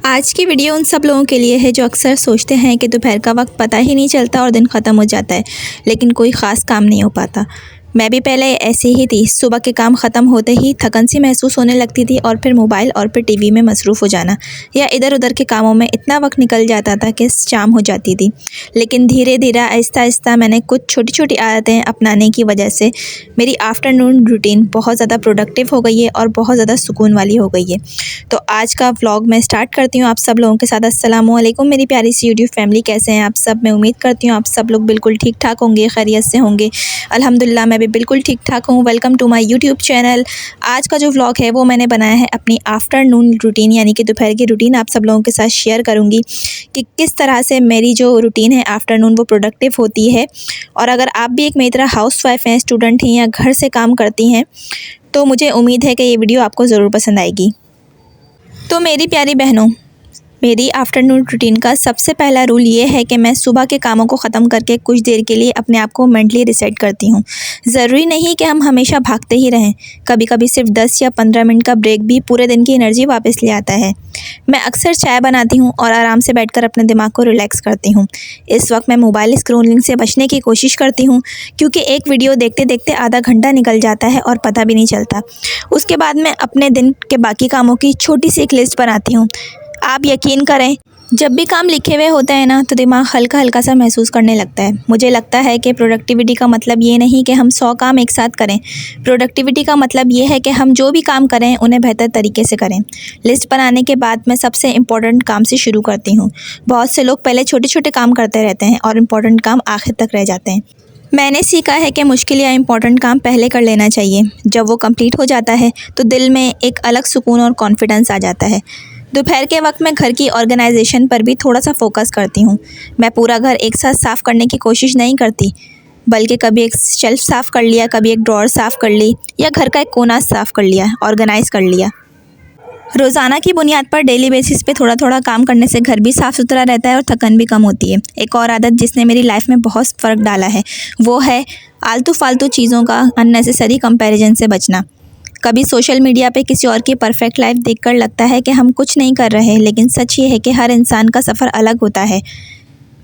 आज की वीडियो उन सब लोगों के लिए है जो अक्सर सोचते हैं कि दोपहर का वक्त पता ही नहीं चलता और दिन ख़त्म हो जाता है, लेकिन कोई ख़ास काम नहीं हो पाता। मैं भी पहले ऐसे ही थी। सुबह के काम ख़त्म होते ही थकन सी महसूस होने लगती थी और फिर मोबाइल और फिर टीवी में मसरूफ़ हो जाना या इधर उधर के कामों में इतना वक्त निकल जाता था कि शाम हो जाती थी। लेकिन धीरे धीरे आहिस्ता आहिस्ता मैंने कुछ छोटी छोटी आदतें अपनाने की वजह से मेरी आफ्टरनून रूटीन बहुत ज़्यादा प्रोडक्टिव हो गई है और बहुत ज़्यादा सुकून वाली हो गई है। तो आज का व्लॉग मैं स्टार्ट करती हूँ आप सब लोगों के साथ। अस्सलाम वालेकुम मेरी प्यारी सी यूट्यूब फैमिली, कैसे हैं आप सब। मैं उम्मीद करती हूँ आप सब लोग बिल्कुल ठीक ठाक होंगे, खैरियत से होंगे। अल्हम्दुलिल्लाह मैं भी बिल्कुल ठीक ठाक हूँ। Welcome to my YouTube channel. आज का जो व्लॉग है वो मैंने बनाया है अपनी आफ्टरनून रूटीन यानी कि दोपहर की रूटीन आप सब लोगों के साथ शेयर करूँगी कि किस तरह से मेरी जो रूटीन है आफ्टरनून वो प्रोडक्टिव होती है। और अगर आप भी एक मेरी तरह हाउसवाइफ हैं, स्टूडेंट हैं या घर से काम करती हैं तो मुझे उम्मीद है कि ये वीडियो आपको ज़रूर पसंद आएगी। तो मेरी प्यारी बहनों, मेरी आफ्टरनून रूटीन का सबसे पहला रूल ये है कि मैं सुबह के कामों को ख़त्म करके कुछ देर के लिए अपने आप को मेंटली रिसेट करती हूँ। ज़रूरी नहीं कि हम हमेशा भागते ही रहें, कभी कभी सिर्फ 10 या 15 मिनट का ब्रेक भी पूरे दिन की एनर्जी वापस ले आता है। मैं अक्सर चाय बनाती हूँ और आराम से बैठकर अपने दिमाग को रिलैक्स करती हूँ। इस वक्त मैं मोबाइल स्क्रॉलिंग से बचने की कोशिश करती हूँ क्योंकि एक वीडियो देखते देखते आधा घंटा निकल जाता है और पता भी नहीं चलता। उसके बाद मैं अपने दिन के बाकी कामों की छोटी सी एक लिस्ट बनाती हूँ। आप यकीन करें, जब भी काम लिखे हुए होते हैं ना तो दिमाग हल्का हल्का सा महसूस करने लगता है। मुझे लगता है कि प्रोडक्टिविटी का मतलब ये नहीं कि हम 100 काम एक साथ करें। प्रोडक्टिविटी का मतलब ये है कि हम जो भी काम करें उन्हें बेहतर तरीके से करें। लिस्ट बनाने के बाद मैं सबसे इम्पोर्टेंट काम से शुरू करती हूँ। बहुत से लोग पहले छोटे छोटे काम करते रहते हैं और इम्पोर्टेंट काम आखिर तक रह जाते हैं। मैंने सीखा है कि मुश्किल या इम्पोर्टेंट काम पहले कर लेना चाहिए। जब वो कंप्लीट हो जाता है तो दिल में एक अलग सुकून और कॉन्फिडेंस आ जाता है। दोपहर के वक्त मैं घर की ऑर्गेनाइजेशन पर भी थोड़ा सा फोकस करती हूँ। मैं पूरा घर एक साथ साफ़ करने की कोशिश नहीं करती, बल्कि कभी एक शेल्फ साफ़ कर लिया, कभी एक ड्रॉअर साफ़ कर ली या घर का एक कोना साफ़ कर लिया, ऑर्गेनाइज़ कर लिया। रोज़ाना की बुनियाद पर डेली बेसिस पे थोड़ा थोड़ा काम करने से घर भी साफ़ सुथरा रहता है और थकन भी कम होती है। एक और आदत जिसने मेरी लाइफ में बहुत फ़र्क डाला है वो है आलतू फालतू चीज़ों का अननेसेसरी कंपैरिजन से बचना। कभी सोशल मीडिया पे किसी और की परफेक्ट लाइफ देखकर लगता है कि हम कुछ नहीं कर रहे, लेकिन सच ये है कि हर इंसान का सफ़र अलग होता है।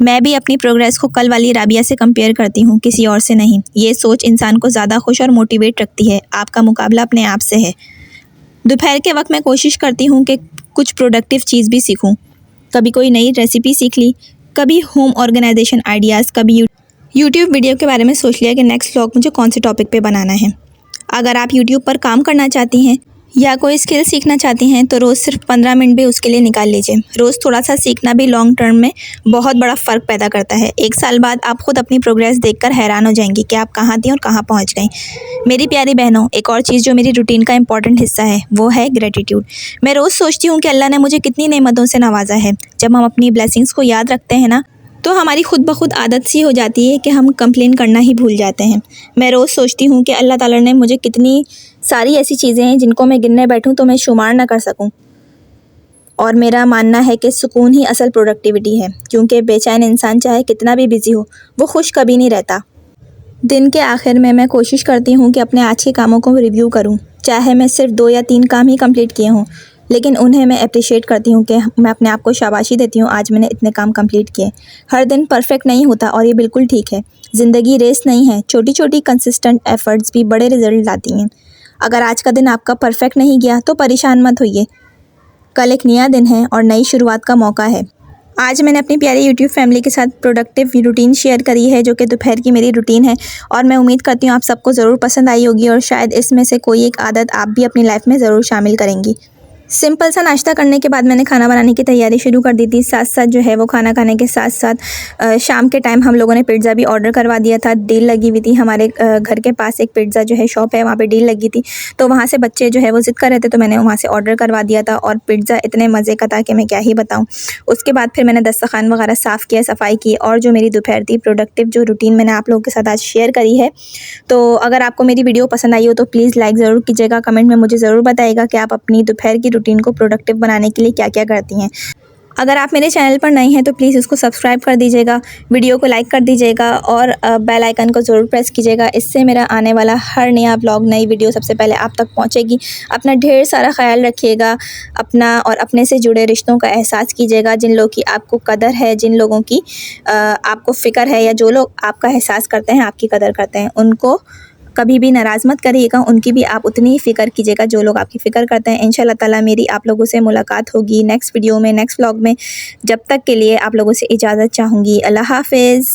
मैं भी अपनी प्रोग्रेस को कल वाली राबिया से कंपेयर करती हूँ, किसी और से नहीं। ये सोच इंसान को ज़्यादा खुश और मोटिवेट रखती है। आपका मुकाबला अपने आप से है। दोपहर के वक्त मैं कोशिश करती हूँ कि कुछ प्रोडक्टिव चीज़ भी सीखूँ। कभी कोई नई रेसिपी सीख ली, कभी होम ऑर्गेनाइजेशन आइडियाज़, कभी यूट्यूब वीडियो के बारे में सोच लिया कि नेक्स्ट व्लॉग मुझे कौन से टॉपिक पे बनाना है। अगर आप यूट्यूब पर काम करना चाहती हैं या कोई स्किल सीखना चाहती हैं तो रोज़ सिर्फ 15 मिनट भी उसके लिए निकाल लीजिए। रोज़ थोड़ा सा सीखना भी लॉन्ग टर्म में बहुत बड़ा फ़र्क पैदा करता है। 1 साल बाद आप खुद अपनी प्रोग्रेस देखकर हैरान हो जाएंगी कि आप कहाँ थी और कहाँ पहुँच गई। मेरी प्यारी बहनों, एक और चीज़ जो मेरी रूटीन का इंपॉर्टेंट हिस्सा है वो है ग्रेटिट्यूड। मैं रोज़ सोचती हूँ कि अल्लाह ने मुझे कितनी नेमतों से नवाजा है। जब हम अपनी ब्लेसिंग्स को याद रखते हैं ना तो हमारी खुद ब खुद आदत सी हो जाती है कि हम कंप्लेन करना ही भूल जाते हैं। मैं रोज़ सोचती हूँ कि अल्लाह ताला ने मुझे कितनी सारी ऐसी चीज़ें हैं जिनको मैं गिनने बैठूँ तो मैं शुमार ना कर सकूँ। और मेरा मानना है कि सुकून ही असल प्रोडक्टिविटी है, क्योंकि बेचैन इंसान चाहे कितना भी बिजी हो वो खुश कभी नहीं रहता। दिन के आखिर में मैं कोशिश करती हूँ कि अपने आज के कामों को रिव्यू करूँ। चाहे मैं सिर्फ 2 या 3 काम ही कंप्लीट किए हों, लेकिन उन्हें मैं अप्रिशिएट करती हूँ कि मैं अपने आप को शाबाशी देती हूँ, आज मैंने इतने काम कंप्लीट किए। हर दिन परफेक्ट नहीं होता और ये बिल्कुल ठीक है। ज़िंदगी रेस नहीं है, छोटी छोटी कंसिस्टेंट एफर्ट्स भी बड़े रिजल्ट लाती हैं। अगर आज का दिन आपका परफेक्ट नहीं गया तो परेशान मत होइए। कल एक नया दिन है और नई शुरुआत का मौका है। आज मैंने अपनी प्यारी यूट्यूब फैमिली के साथ प्रोडक्टिव रूटीन शेयर करी है जो कि दोपहर की मेरी रूटीन है और मैं उम्मीद करती हूँ आप सबको ज़रूर पसंद आई होगी और शायद इसमें से कोई एक आदत आप भी अपनी लाइफ में ज़रूर शामिल करेंगी। सिंपल सा नाश्ता करने के बाद मैंने खाना बनाने की तैयारी शुरू कर दी थी। साथ साथ जो है वो खाना खाने के साथ साथ शाम के टाइम हम लोगों ने पिज़्ज़ा भी ऑर्डर करवा दिया था। डील लगी हुई थी हमारे घर के पास एक पिज़्ज़ा जो है शॉप है, वहाँ पे डील लगी थी तो वहाँ से बच्चे जो है वो ज़िद कर रहे थे तो मैंने वहाँ से ऑर्डर करवा दिया था और पिज़्ज़ा इतने मज़े का था कि मैं क्या ही बताऊँ। उसके बाद फिर मैंने दस्तरखान वगैरह साफ़ किया, सफाई की और जो मेरी दोपहर थी प्रोडक्टिव जो रूटीन मैंने आप लोगों के साथ आज शेयर करी है। तो अगर आपको मेरी वीडियो पसंद आई हो तो प्लीज़ लाइक ज़रूर कीजिएगा, कमेंट में मुझे ज़रूर बताइएगा कि आप अपनी दोपहर की रूटीन को प्रोडक्टिव बनाने के लिए क्या क्या करती हैं। अगर आप मेरे चैनल पर नए हैं तो प्लीज़ उसको सब्सक्राइब कर दीजिएगा, वीडियो को लाइक कर दीजिएगा और बेल आइकन को ज़रूर प्रेस कीजिएगा। इससे मेरा आने वाला हर नया ब्लॉग, नई वीडियो सबसे पहले आप तक पहुंचेगी। अपना ढेर सारा ख्याल रखिएगा, अपना और अपने से जुड़े रिश्तों का एहसास कीजिएगा। जिन लोगों की आपको कदर है, जिन लोगों की आपको फ़िक्र है, या जो लोग आपका एहसास करते हैं, आपकी कदर करते हैं, उनको कभी भी नाराज़ मत करिएगा। उनकी भी आप उतनी ही फ़िक्र कीजिएगा जो लोग आपकी फ़िक्र करते हैं। इंशाल्लाह ताला मेरी आप लोगों से मुलाकात होगी नेक्स्ट वीडियो में, नेक्स्ट व्लॉग में। जब तक के लिए आप लोगों से इजाज़त चाहूँगी। अल्लाह हाफ़िज़।